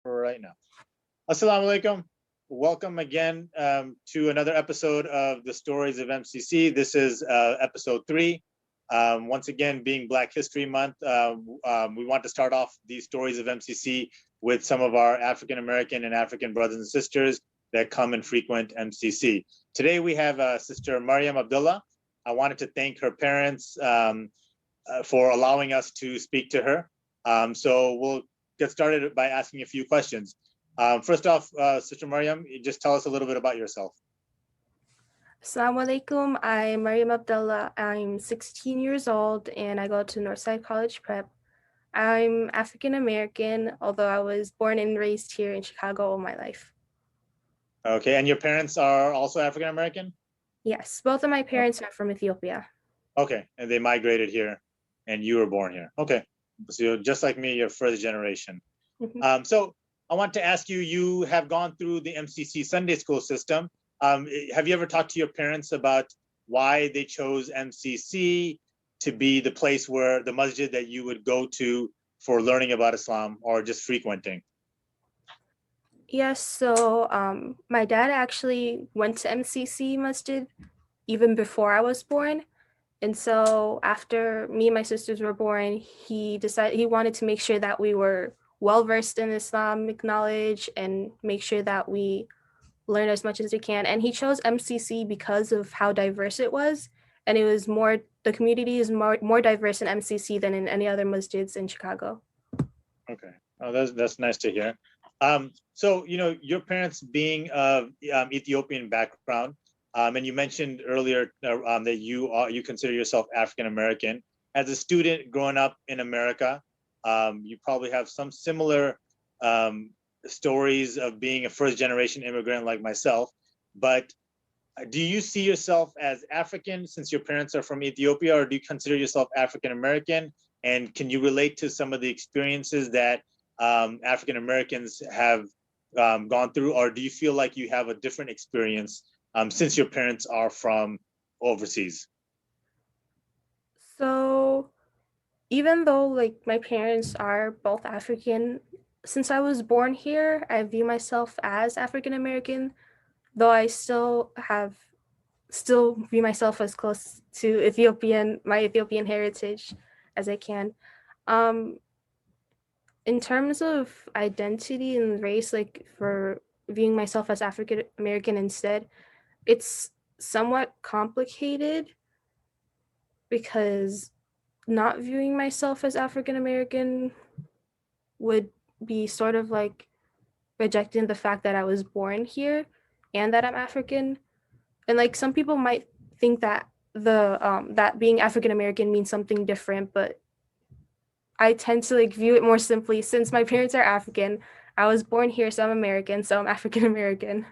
right now. Assalamu alaikum. Welcome again to another episode of the Stories of MCC. This is episode 3. Once again, being Black History Month, we want to start off these Stories of MCC with some of our African American and African brothers and sisters that come and frequent MCC. Today we have Sister Maryam Abdella. I wanted to thank her parents for allowing us to speak to her. So we'll get started by asking a few questions. First off, Sister Maryam, just tell us a little bit about yourself. Assalamu alaikum. I'm Maryam Abdella. I'm 16 years old and I go to Northside College Prep. I'm African American, although I was born and raised here in Chicago all my life. Okay, and your parents are also African American? Yes, both of my parents are from Ethiopia. Okay, and they migrated here and you were born here. Okay, so you're just like me, you're first generation. So I want to ask you, you have gone through the MCC Sunday school system. Have you ever talked to your parents about why they chose MCC to be the place where the masjid that you would go to for learning about Islam or just frequenting? Yes, so my dad actually went to MCC Masjid even before I was born. And so after me and my sisters were born, he decided he wanted to make sure that we were well versed in Islamic knowledge and make sure that we learn as much as we can. And he chose MCC because of how diverse it was. And it was the community is more diverse in MCC than in any other masjids in Chicago. Okay, oh, that's nice to hear. So, your parents being of Ethiopian background, and you mentioned earlier that you consider yourself African American. As a student growing up in America, you probably have some similar stories of being a first generation immigrant like myself. But do you see yourself as African since your parents are from Ethiopia, or do you consider yourself African American? And can you relate to some of the experiences that African Americans have gone through, or do you feel like you have a different experience since your parents are from overseas? So even though like my parents are both African, since I was born here, I view myself as African American, though I still view myself as close to my Ethiopian heritage as I can. Um, in terms of identity and race, like for viewing myself as African American instead, it's somewhat complicated because not viewing myself as African American would be sort of like rejecting the fact that I was born here and that I'm African. And like some people might think that that being African American means something different, but I tend to like view it more simply. Since my parents are African, I was born here, so I'm American, so I'm African American.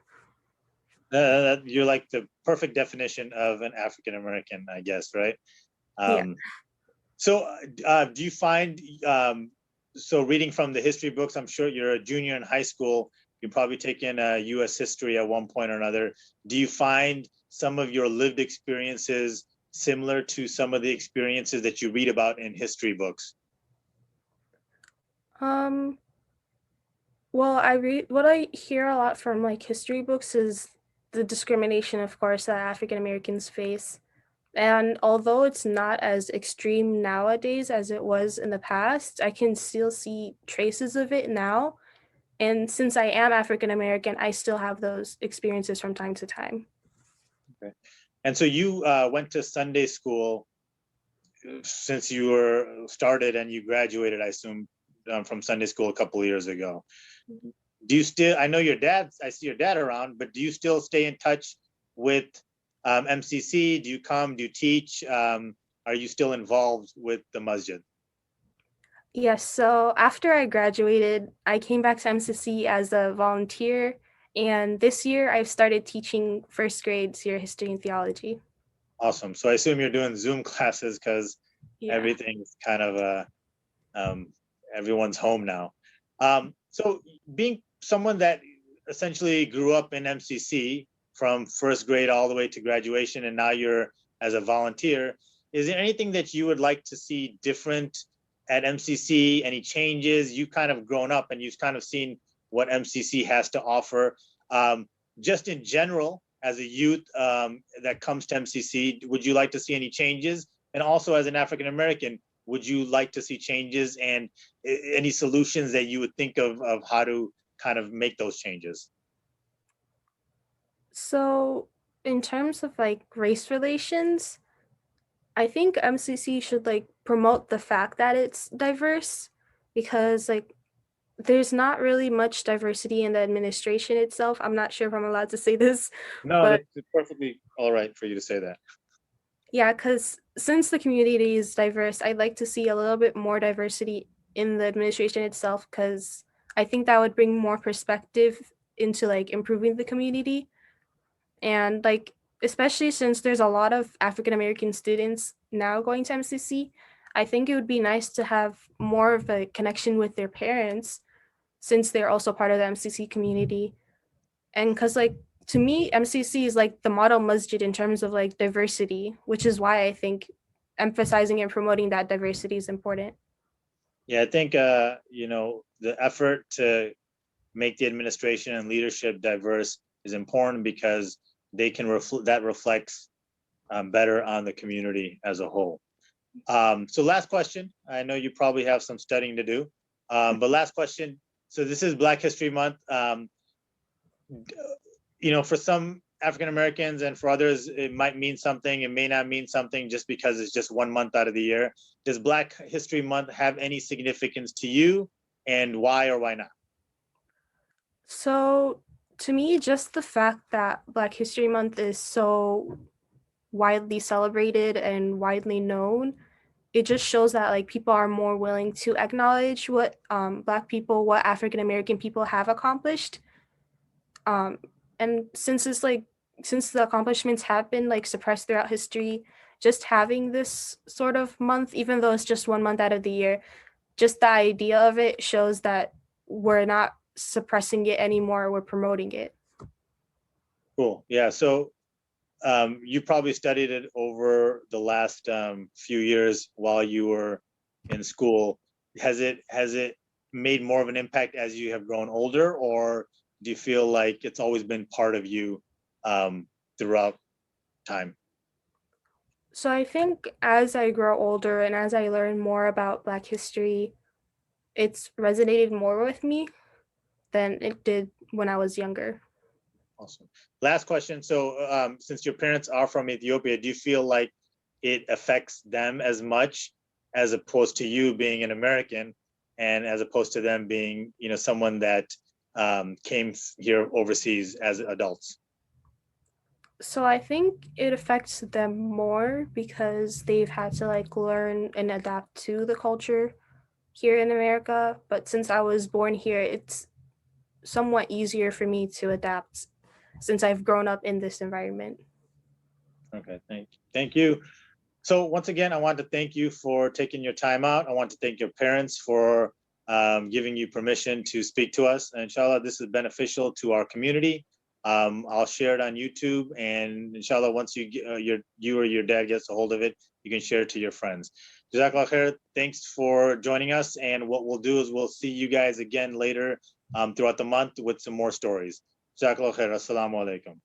You're like the perfect definition of an African American, I guess, right? Yeah. So do you find, so reading from the history books, I'm sure you're a junior in high school, you're probably taking US history at one point or another. Do you find some of your lived experiences similar to some of the experiences that you read about in history books? Well, what I hear a lot from like history books is the discrimination, of course, that African Americans face. And although it's not as extreme nowadays as it was in the past, I can still see traces of it now. And since I am African American, I still have those experiences from time to time. Okay. And so you went to Sunday school since you were started and you graduated, I assume, from Sunday school a couple of years ago. Do you still, I know I see your dad around, but do you still stay in touch with MCC? Do you come, do you teach? Are you still involved with the masjid? Yes, so after I graduated, I came back to MCC as a volunteer, and this year I've started teaching first grades here, history and theology. Awesome. So I assume you're doing Zoom classes because Yeah. everything's kind of everyone's home now. So being someone that essentially grew up in MCC from first grade all the way to graduation, and now you're as a volunteer, is there anything that you would like to see different at MCC? Any changes? You kind of grown up and you've kind of seen what MCC has to offer. Just in general, as a youth that comes to MCC, would you like to see any changes? And also as an African American, would you like to see changes and any solutions that you would think of how to kind of make those changes? So, in terms of like race relations, I think MCC should like promote the fact that it's diverse because like there's not really much diversity in the administration itself. I'm not sure if I'm allowed to say this, No, but that's perfectly all right for you to say that. yeah, because since the community is diverse, I'd like to see a little bit more diversity in the administration itself because I think that would bring more perspective into like improving the community. And like, especially since there's a lot of African American students now going to MCC, I think it would be nice to have more of a connection with their parents since they're also part of the MCC community. And because like to me, MCC is like the model masjid in terms of like diversity, which is why I think emphasizing and promoting that diversity is important. Yeah, I think you know, the effort to make the administration and leadership diverse is important because they can that reflects better on the community as a whole. So last question. I know you probably have some studying to do, but last question. So this is Black History Month. You know, for some African Americans and for others, it might mean something. It may not mean something just because it's just 1 month out of the year. Does Black History Month have any significance to you, and why or why not? So to me, just the fact that Black History Month is so widely celebrated and widely known, it just shows that like people are more willing to acknowledge what Black people, what African American people have accomplished. Um, and since it's like since the accomplishments have been like suppressed throughout history, just having this sort of month, even though it's just 1 month out of the year, just the idea of it shows that we're not suppressing it anymore, we're promoting it. Cool. Yeah. So you probably studied it over the last few years while you were in school. Has it made more of an impact as you have grown older, or do you feel like it's always been part of you throughout time? So I think as I grow older and as I learn more about Black history, it's resonated more with me than it did when I was younger. Awesome. Last question. So since your parents are from Ethiopia, do you feel like it affects them as much as opposed to you being an American, and as opposed to them being, you know, someone that came here overseas as adults? So I think it affects them more because they've had to like learn and adapt to the culture here in America. But since I was born here, it's somewhat easier for me to adapt since I've grown up in this environment. Okay, thank you. So once again, I want to thank you for taking your time out. I want to thank your parents for giving you permission to speak to us. And inshallah, this is beneficial to our community. I'll share it on YouTube, and inshallah, once you or your dad gets a hold of it, you can share it to your friends. Jazakallah khair. Thanks for joining us. And what we'll do is we'll see you guys again later throughout the month with some more stories. Jazakallah khair. Assalamu alaikum.